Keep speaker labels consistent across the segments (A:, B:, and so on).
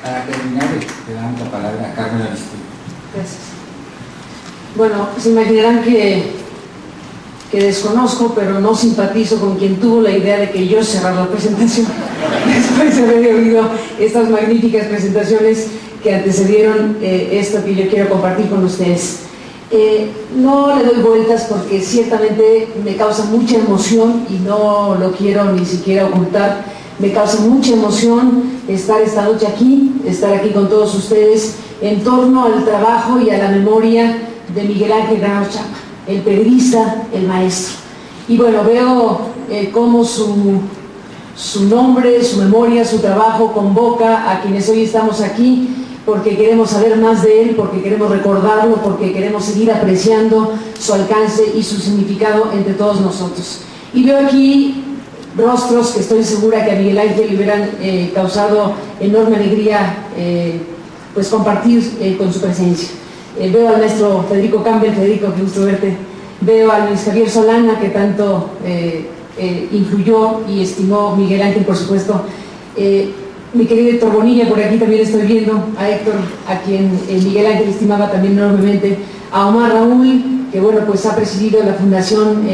A: Para terminar, te damos la palabra a Carmen Aristegui.
B: Gracias. Bueno, se imaginarán que desconozco, pero no simpatizo con quien tuvo la idea de que yo cerrara la presentación. Después de haber oído estas magníficas presentaciones que antecedieron esto que yo quiero compartir con ustedes. No le doy vueltas porque ciertamente me causa mucha emoción y no lo quiero ni siquiera ocultar. Me causa mucha emoción estar esta noche aquí, estar aquí con todos ustedes en torno al trabajo y a la memoria de Miguel Ángel Granados Chapa, el periodista, el maestro. Y bueno, veo cómo su nombre, su memoria, su trabajo convoca a quienes hoy estamos aquí porque queremos saber más de él, porque queremos recordarlo, porque queremos seguir apreciando su alcance y su significado entre todos nosotros. Y veo aquí rostros que estoy segura que a Miguel Ángel le hubieran causado enorme alegría pues compartir con su presencia. Veo al maestro Federico Campbell. Federico, qué gusto verte. Veo a Luis Javier Solana, que tanto influyó y estimó Miguel Ángel, por supuesto. Mi querido Héctor Bonilla, por aquí también estoy viendo a Héctor, a quien Miguel Ángel estimaba también enormemente. A Omar Raúl, que bueno, pues ha presidido la Fundación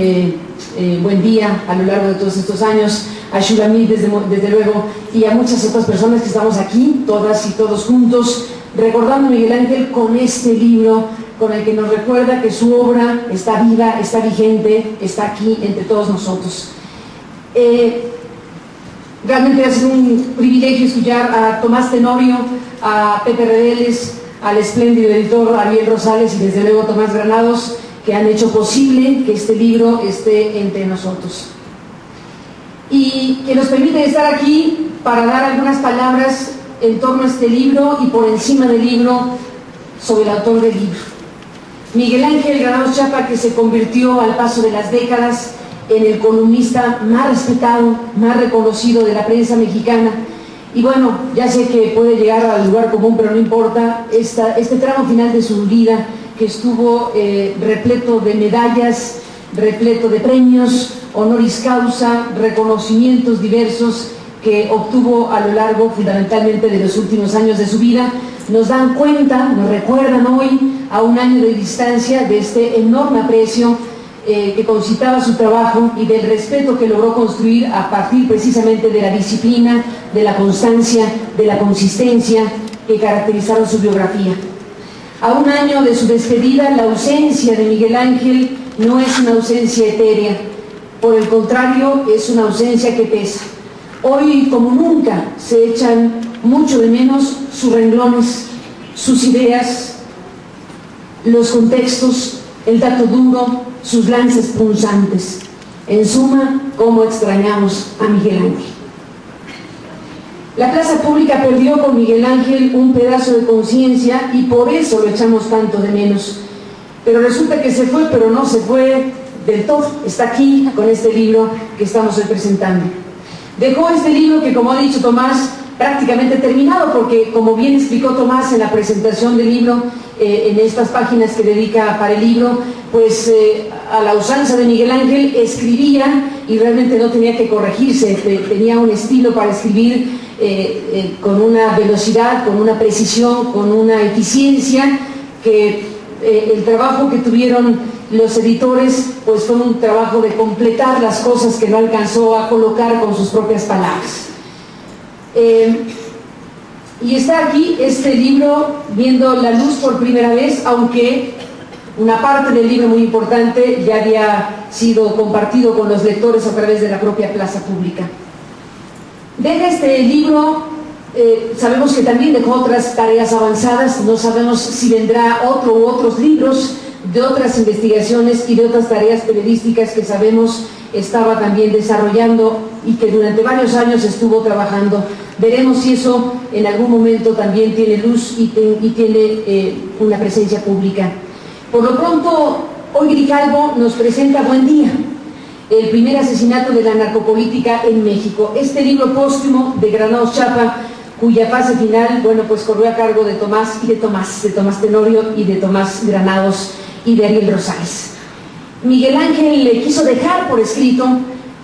B: Buen Día a lo largo de todos estos años. A Shulamit, desde luego, y a muchas otras personas que estamos aquí, todas y todos juntos, recordando a Miguel Ángel con este libro, con el que nos recuerda que su obra está viva, está vigente, está aquí entre todos nosotros. Realmente ha sido un privilegio escuchar a Tomás Tenorio, a Pepe Redeles, al espléndido editor Ariel Rosales y desde luego Tomás Granados, que han hecho posible que este libro esté entre nosotros. Y que nos permite estar aquí para dar algunas palabras en torno a este libro y por encima del libro sobre el autor del libro. Miguel Ángel Granados Chapa, que se convirtió al paso de las décadas en el columnista más respetado, más reconocido de la prensa mexicana. Y bueno, ya sé que puede llegar al lugar común, pero no importa, este tramo final de su vida, que estuvo repleto de medallas, repleto de premios, honoris causa, reconocimientos diversos que obtuvo a lo largo fundamentalmente de los últimos años de su vida, nos dan cuenta, nos recuerdan hoy, a un año de distancia, de este enorme aprecio que concitaba su trabajo y del respeto que logró construir a partir precisamente de la disciplina, de la constancia, de la consistencia que caracterizaron su biografía. A un año de su despedida, la ausencia de Miguel Ángel no es una ausencia etérea, por el contrario, es una ausencia que pesa. Hoy, como nunca, se echan mucho de menos sus renglones, sus ideas, los contextos, el dato duro, sus lances punzantes. En suma, cómo extrañamos a Miguel Ángel. La plaza pública perdió con Miguel Ángel un pedazo de conciencia y por eso lo echamos tanto de menos. Pero resulta que se fue, pero no se fue del todo. Está aquí con este libro que estamos hoy presentando. Dejó este libro que, como ha dicho Tomás, prácticamente terminado, porque como bien explicó Tomás en la presentación del libro, en estas páginas que dedica para el libro, pues a la usanza de Miguel Ángel escribía y realmente no tenía que corregirse, tenía un estilo para escribir con una velocidad, con una precisión, con una eficiencia, que el trabajo que tuvieron los editores pues fue un trabajo de completar las cosas que no alcanzó a colocar con sus propias palabras. Y está aquí este libro viendo la luz por primera vez, aunque una parte del libro muy importante ya había sido compartido con los lectores a través de la propia plaza pública. Deja este libro, sabemos que también dejó otras tareas avanzadas, no sabemos si vendrá otro u otros libros de otras investigaciones y de otras tareas periodísticas que sabemos estaba también desarrollando y que durante varios años estuvo trabajando. Veremos si eso en algún momento también tiene luz y tiene una presencia pública. Por lo pronto, hoy Grijalvo nos presenta Buen Día, el primer asesinato de la narcopolítica en México. Este libro póstumo de Granados Chapa, cuya fase final, bueno, pues corrió a cargo de Tomás Tenorio y de Tomás Granados y de Ariel Rosales. Miguel Ángel le quiso dejar por escrito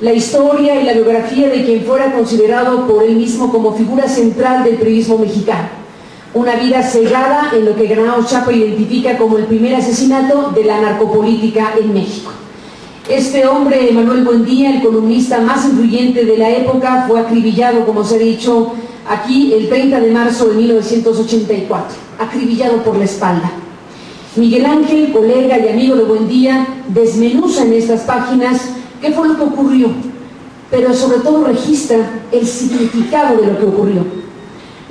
B: la historia y la biografía de quien fuera considerado por él mismo como figura central del periodismo mexicano. Una vida cegada en lo que Granados Chapa identifica como el primer asesinato de la narcopolítica en México. Este hombre, Manuel Buendía, el columnista más influyente de la época, fue acribillado, como se ha dicho aquí, el 30 de marzo de 1984, acribillado por la espalda. Miguel Ángel, colega y amigo de Buendía, desmenuza en estas páginas qué fue lo que ocurrió, pero sobre todo registra el significado de lo que ocurrió.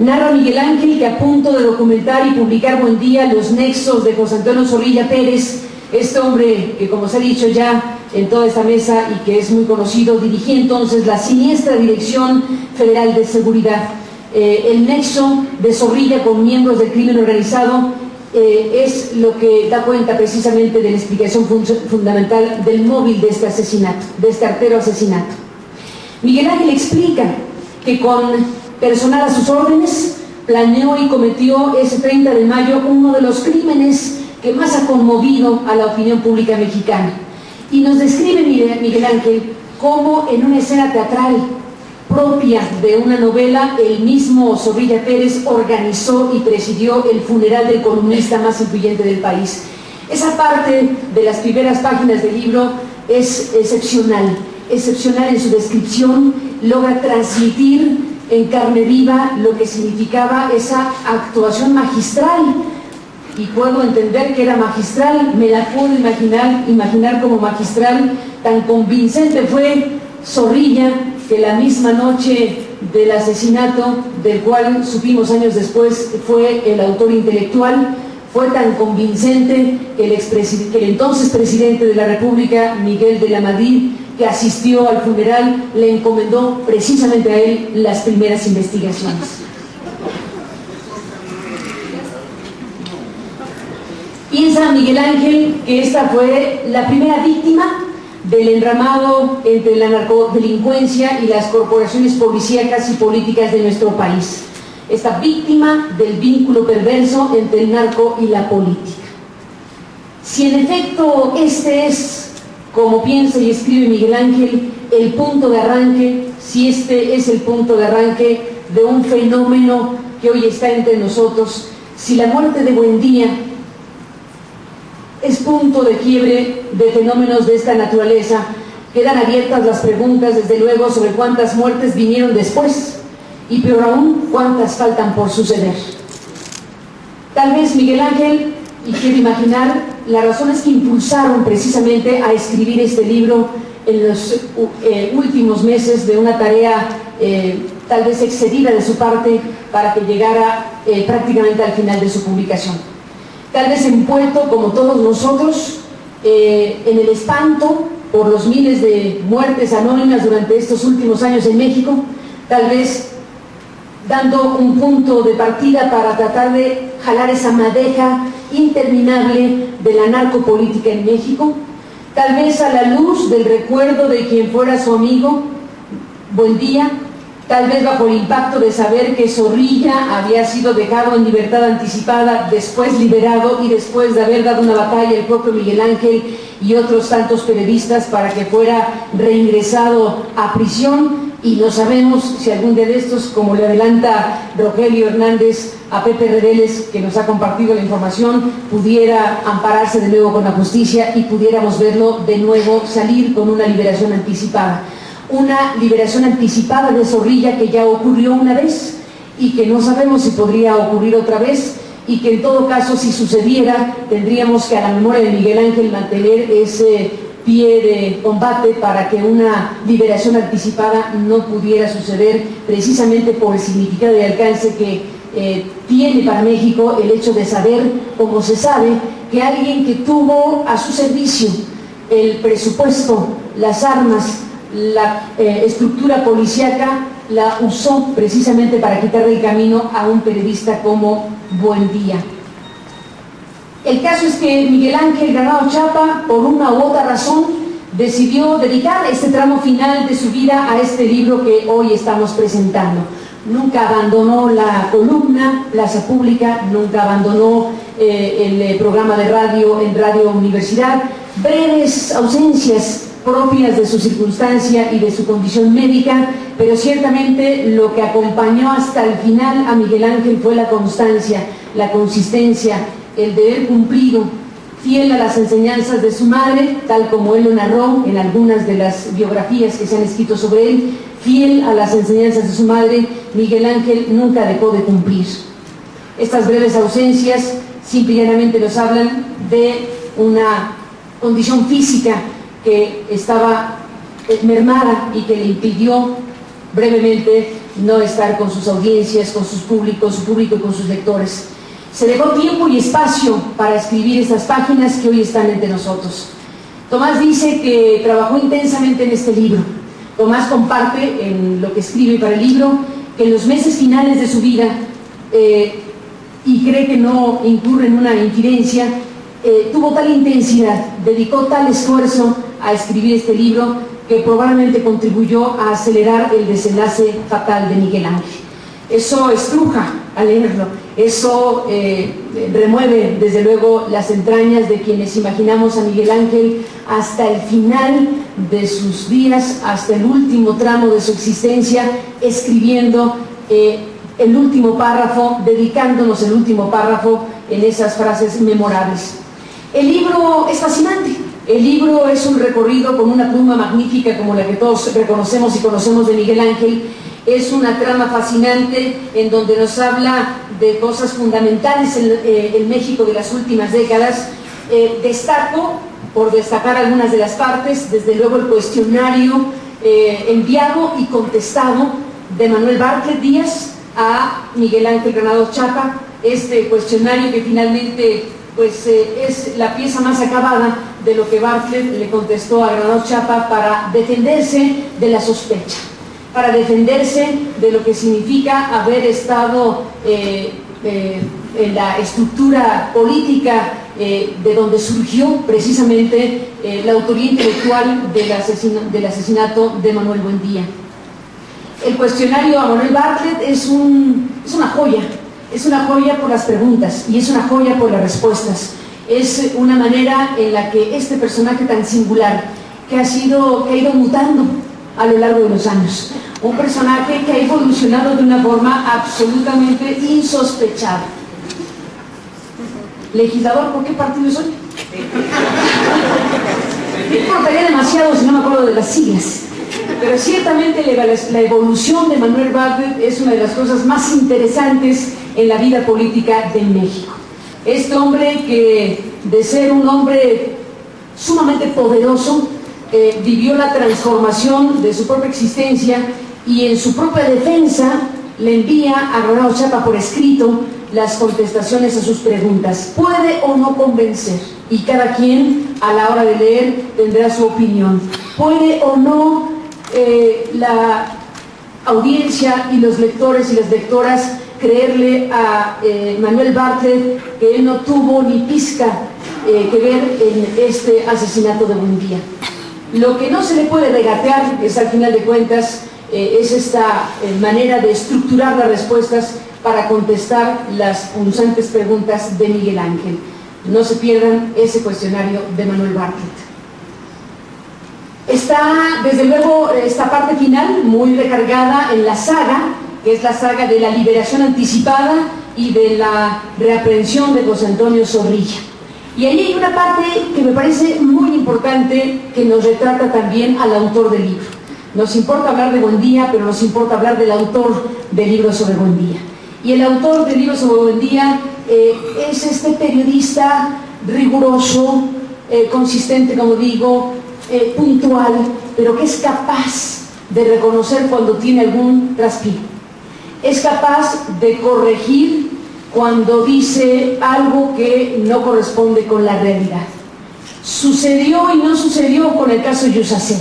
B: Narra Miguel Ángel que a punto de documentar y publicar Buendía los nexos de José Antonio Zorrilla Pérez, este hombre que, como se ha dicho ya en toda esta mesa y que es muy conocido, dirigía entonces la siniestra Dirección Federal de Seguridad. El nexo de Zorrilla con miembros del crimen organizado es lo que da cuenta precisamente de la explicación fundamental del móvil de este asesinato, de este artero asesinato. Miguel Ángel explica que con personal a sus órdenes planeó y cometió ese 30 de mayo uno de los crímenes que más ha conmovido a la opinión pública mexicana. Y nos describe Miguel Ángel cómo en una escena teatral propia de una novela, el mismo Zorrilla Pérez organizó y presidió el funeral del columnista más influyente del país. Esa parte de las primeras páginas del libro es excepcional en su descripción, logra transmitir en carne viva lo que significaba esa actuación magistral, y puedo entender que era magistral, me la puedo imaginar como magistral. Tan convincente fue Zorrilla que la misma noche del asesinato, del cual supimos años después fue el autor intelectual, fue tan convincente que el entonces presidente de la República, Miguel de la Madrid, que asistió al funeral, le encomendó precisamente a él las primeras investigaciones. Piensa Miguel Ángel que esta fue la primera víctima del entramado entre la narcodelincuencia y las corporaciones policíacas y políticas de nuestro país. Esta víctima del vínculo perverso entre el narco y la política. Si en efecto este es, como piensa y escribe Miguel Ángel, el punto de arranque, si este es el punto de arranque de un fenómeno que hoy está entre nosotros, si la muerte de Buendía es punto de quiebre de fenómenos de esta naturaleza, quedan abiertas las preguntas, desde luego, sobre cuántas muertes vinieron después y, peor aún, cuántas faltan por suceder. Tal vez Miguel Ángel, y quiero imaginar, las razones que impulsaron precisamente a escribir este libro en los últimos meses de una tarea tal vez excedida de su parte para que llegara prácticamente al final de su publicación. Tal vez envuelto, como todos nosotros, en el espanto por los miles de muertes anónimas durante estos últimos años en México, tal vez dando un punto de partida para tratar de jalar esa madeja interminable de la narcopolítica en México, tal vez a la luz del recuerdo de quien fuera su amigo Buendía, tal vez bajo el impacto de saber que Zorrilla había sido dejado en libertad anticipada, después liberado y después de haber dado una batalla el propio Miguel Ángel y otros tantos periodistas para que fuera reingresado a prisión. Y no sabemos si algún día de estos, como le adelanta Rogelio Hernández a Pepe Reveles, que nos ha compartido la información, pudiera ampararse de nuevo con la justicia y pudiéramos verlo de nuevo salir con una liberación anticipada. Una liberación anticipada de Zorrilla que ya ocurrió una vez y que no sabemos si podría ocurrir otra vez, y que en todo caso, si sucediera, tendríamos que a la memoria de Miguel Ángel mantener ese pie de combate para que una liberación anticipada no pudiera suceder, precisamente por el significado y alcance que tiene para México el hecho de saber, como se sabe, que alguien que tuvo a su servicio el presupuesto, las armas, la estructura policíaca, la usó precisamente para quitarle el camino a un periodista como Buendía. El caso es que Miguel Ángel Granados Chapa, por una u otra razón, decidió dedicar este tramo final de su vida a este libro que hoy estamos presentando. Nunca abandonó la columna Plaza Pública, nunca abandonó el programa de radio en Radio Universidad. Breves ausencias propias de su circunstancia y de su condición médica, pero ciertamente lo que acompañó hasta el final a Miguel Ángel fue la constancia, la consistencia, el deber cumplido, fiel a las enseñanzas de su madre, tal como él lo narró en algunas de las biografías que se han escrito sobre él. Fiel a las enseñanzas de su madre, Miguel Ángel nunca dejó de cumplir. Estas breves ausencias simple y llanamente nos hablan de una condición física que estaba mermada y que le impidió brevemente no estar con sus audiencias, con su público y con sus lectores. Se dejó tiempo y espacio para escribir estas páginas que hoy están entre nosotros. Tomás dice que trabajó intensamente en este libro. Tomás comparte en lo que escribe para el libro que en los meses finales de su vida, y cree que no incurre en una infidencia, tuvo tal intensidad, dedicó tal esfuerzo a escribir este libro que probablemente contribuyó a acelerar el desenlace fatal de Miguel Ángel. Eso estruja al leerlo, eso remueve desde luego las entrañas de quienes imaginamos a Miguel Ángel hasta el final de sus días, hasta el último tramo de su existencia, escribiendo el último párrafo, dedicándonos el último párrafo en esas frases memorables. El libro es fascinante. El libro es un recorrido con una pluma magnífica como la que todos reconocemos y conocemos de Miguel Ángel. Es una trama fascinante en donde nos habla de cosas fundamentales en México de las últimas décadas. Destaco, por destacar algunas de las partes, desde luego el cuestionario enviado y contestado de Manuel Bartlett Díaz a Miguel Ángel Granados Chapa. Este cuestionario que finalmente pues, es la pieza más acabada de lo que Bartlett le contestó a Granados Chapa para defenderse de la sospecha, para defenderse de lo que significa haber estado en la estructura política de donde surgió precisamente la autoría intelectual del asesinato de Manuel Buendía. El cuestionario a Manuel Bartlett es una joya por las preguntas y es una joya por las respuestas. Es una manera en la que este personaje tan singular, que ha ido mutando a lo largo de los años, un personaje que ha evolucionado de una forma absolutamente insospechada. Legislador, ¿por qué partido soy? Me importaría demasiado si no me acuerdo de las siglas. Pero ciertamente la evolución de Manuel Bartlett es una de las cosas más interesantes en la vida política de México. Este hombre que, de ser un hombre sumamente poderoso, vivió la transformación de su propia existencia y en su propia defensa le envía a Granados Chapa por escrito las contestaciones a sus preguntas. Puede o no convencer, y cada quien a la hora de leer tendrá su opinión. Puede o no la audiencia y los lectores y las lectoras creerle a Manuel Bartlett que él no tuvo ni pizca que ver en este asesinato de Buendía. Lo que no se le puede regatear es, al final de cuentas, es esta manera de estructurar las respuestas para contestar las punzantes preguntas de Miguel Ángel. No se pierdan ese cuestionario de Manuel Bartlett. Está, desde luego, esta parte final muy recargada en la saga, que es la saga de la liberación anticipada y de la reaprehensión de José Antonio Zorrilla. Y ahí hay una parte que me parece muy importante, que nos retrata también al autor del libro. Nos importa hablar de Buendía, pero nos importa hablar del autor del libro sobre Buendía. Y el autor del libro sobre Buendía es este periodista riguroso, consistente, como digo, puntual, pero que es capaz de reconocer cuando tiene algún traspié. Es capaz de corregir cuando dice algo que no corresponde con la realidad. Sucedió y no sucedió con el caso Yusacel.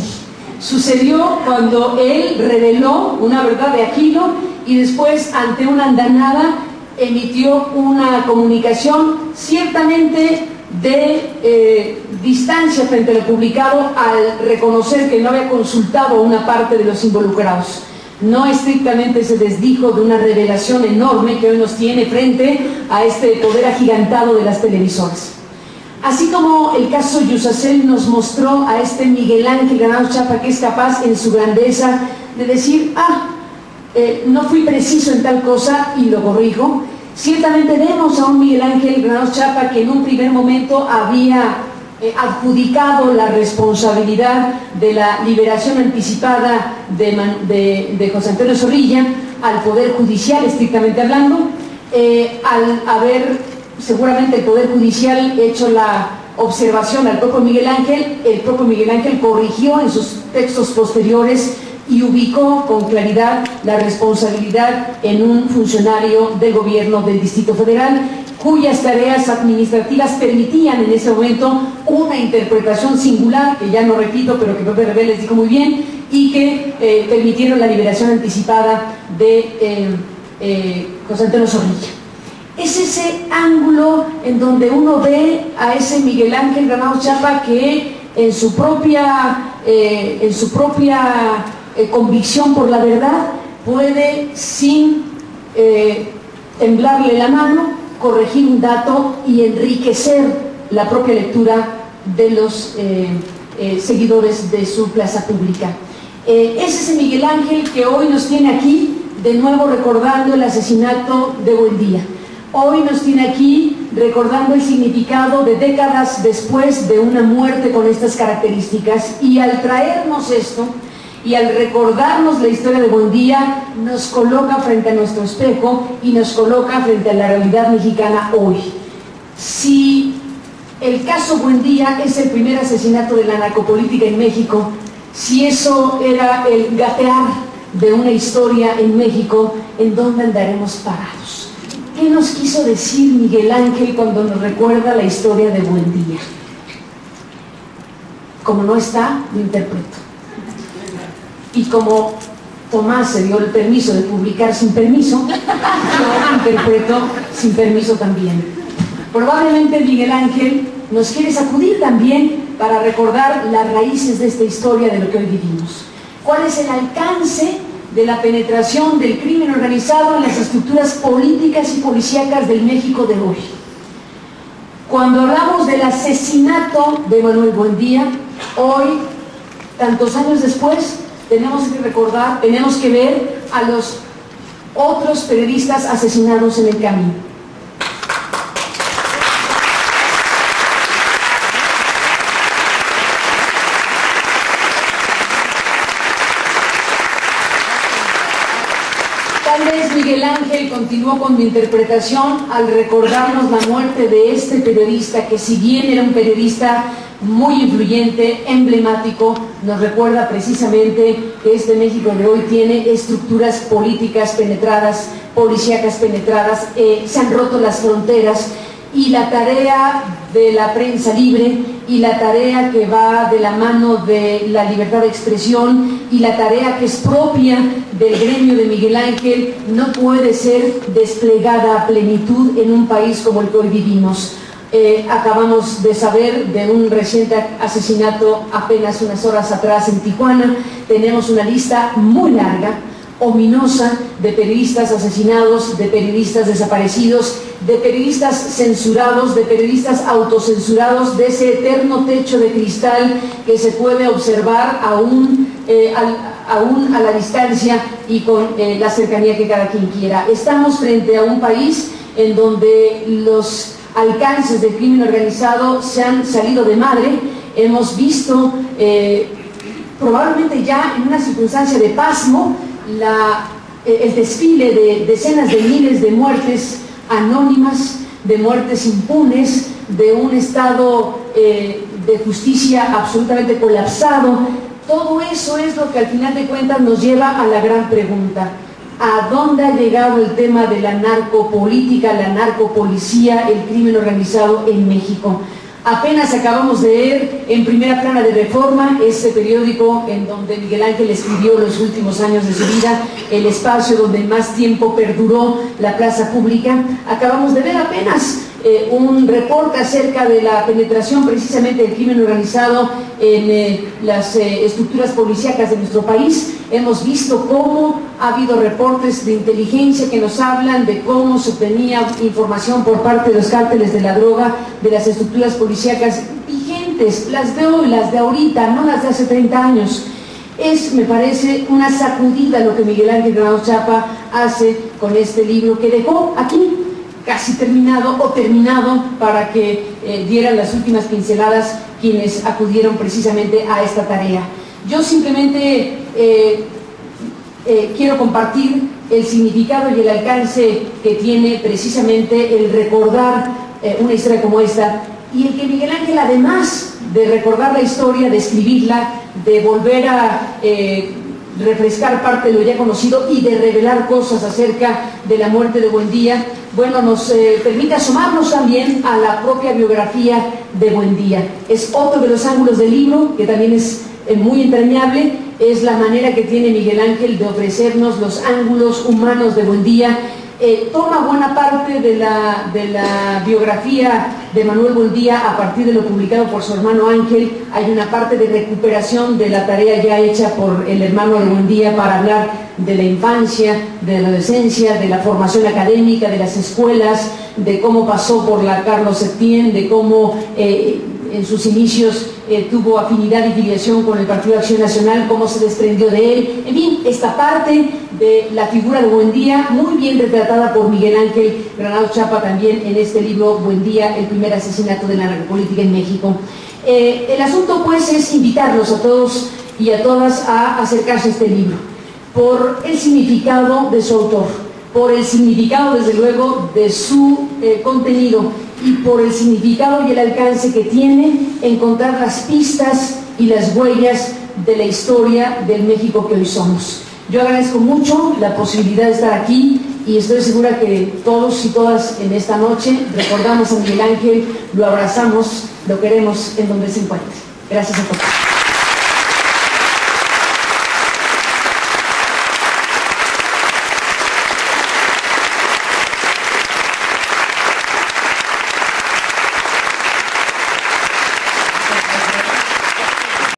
B: Sucedió cuando él reveló una verdad de Aquino y después, ante una andanada, emitió una comunicación ciertamente de distancia frente a lo publicado, al reconocer que no había consultado a una parte de los involucrados. No estrictamente se desdijo de una revelación enorme que hoy nos tiene frente a este poder agigantado de las televisoras. Así como el caso Yusacel nos mostró a este Miguel Ángel Granados Chapa, que es capaz en su grandeza de decir, no fui preciso en tal cosa y lo corrijo. Ciertamente vemos a un Miguel Ángel Granados Chapa que en un primer momento había adjudicado la responsabilidad de la liberación anticipada de José Antonio Zorrilla al Poder Judicial, estrictamente hablando, al haber seguramente el Poder Judicial hecho la observación al propio Miguel Ángel, el propio Miguel Ángel corrigió en sus textos posteriores y ubicó con claridad la responsabilidad en un funcionario del gobierno del Distrito Federal, cuyas tareas administrativas permitían en ese momento una interpretación singular, que ya no repito, pero que Pepe Rebeles dijo muy bien, y que permitieron la liberación anticipada de José Antonio Zorrilla. Es ese ángulo en donde uno ve a ese Miguel Ángel Granados Chapa que en su propia convicción por la verdad puede, sin temblarle la mano, corregir un dato y enriquecer la propia lectura de los seguidores de su plaza pública. Es ese Miguel Ángel que hoy nos tiene aquí de nuevo recordando el asesinato de Buendía. Hoy nos tiene aquí recordando el significado de décadas después de una muerte con estas características, y al traernos esto y al recordarnos la historia de Buendía nos coloca frente a nuestro espejo y nos coloca frente a la realidad mexicana hoy. Si el caso Buendía es el primer asesinato de la narcopolítica en México, si eso era el gatear de una historia en México, ¿en dónde andaremos parados? ¿Qué nos quiso decir Miguel Ángel cuando nos recuerda la historia de Buendía? Como no está, lo interpreto. Y como Tomás se dio el permiso de publicar sin permiso, yo interpreto sin permiso también. Probablemente Miguel Ángel nos quiere sacudir también para recordar las raíces de esta historia de lo que hoy vivimos. ¿Cuál es el alcance de la penetración del crimen organizado en las estructuras políticas y policíacas del México de hoy? Cuando hablamos del asesinato de Manuel Buendía, hoy, tantos años después, tenemos que recordar, tenemos que ver a los otros periodistas asesinados en el camino. Tal vez Miguel Ángel continuó con mi interpretación al recordarnos la muerte de este periodista que, si bien era un periodista muy influyente, emblemático, nos recuerda precisamente que este México de hoy tiene estructuras políticas penetradas, policíacas penetradas, se han roto las fronteras, y la tarea de la prensa libre y la tarea que va de la mano de la libertad de expresión y la tarea que es propia del gremio de Miguel Ángel no puede ser desplegada a plenitud en un país como el que hoy vivimos. Acabamos de saber de un reciente asesinato apenas unas horas atrás en Tijuana. Tenemos una lista muy larga, ominosa, de periodistas asesinados, de periodistas desaparecidos, de periodistas censurados, de periodistas autocensurados, de ese eterno techo de cristal que se puede observar aún a la distancia y con la cercanía que cada quien quiera. Estamos frente a un país en donde los alcances del crimen organizado se han salido de madre. Hemos visto, probablemente ya en una circunstancia de pasmo, el desfile de decenas de miles de muertes anónimas, de muertes impunes, de un estado de justicia absolutamente colapsado. Todo eso es lo que al final de cuentas nos lleva a la gran pregunta: ¿a dónde ha llegado el tema de la narcopolítica, la narcopolicía, el crimen organizado en México? Apenas acabamos de leer en primera plana de Reforma, ese periódico en donde Miguel Ángel escribió los últimos años de su vida, el espacio donde más tiempo perduró la plaza pública. Acabamos de ver apenas un reporte acerca de la penetración precisamente del crimen organizado en las estructuras policíacas de nuestro país. Hemos visto cómo ha habido reportes de inteligencia que nos hablan de cómo se obtenía información por parte de los cárteles de la droga, de las estructuras policíacas vigentes, las de hoy, las de ahorita, no las de hace 30 años. Es, me parece, una sacudida lo que Miguel Ángel Granados Chapa hace con este libro que dejó aquí casi terminado o terminado para que dieran las últimas pinceladas quienes acudieron precisamente a esta tarea. Yo simplemente quiero compartir el significado y el alcance que tiene precisamente el recordar una historia como esta, y el que Miguel Ángel, además de recordar la historia, de escribirla, de volver a refrescar parte de lo ya conocido y de revelar cosas acerca de la muerte de Buendía, bueno, nos permite asomarnos también a la propia biografía de Buendía. Es otro de los ángulos del libro que también es muy entrañable, es la manera que tiene Miguel Ángel de ofrecernos los ángulos humanos de Buendía. Toma buena parte de la biografía de Manuel Buendía a partir de lo publicado por su hermano Ángel. Hay una parte de recuperación de la tarea ya hecha por el hermano de Buendía para hablar de la infancia, de la adolescencia, de la formación académica, de las escuelas, de cómo pasó por la Carlos Septién, de cómo en sus inicios tuvo afinidad y filiación con el Partido de Acción Nacional, cómo se desprendió de él. En fin, esta parte de la figura de Buendía, muy bien retratada por Miguel Ángel Granados Chapa también en este libro Buendía, el primer asesinato de la narcopolítica en México. El asunto pues es invitarlos a todos y a todas a acercarse a este libro, por el significado de su autor, por el significado desde luego de su contenido, y por el significado y el alcance que tiene encontrar las pistas y las huellas de la historia del México que hoy somos. Yo agradezco mucho la posibilidad de estar aquí y estoy segura que todos y todas en esta noche recordamos a Miguel Ángel, lo abrazamos, lo queremos en donde se encuentre. Gracias a todos.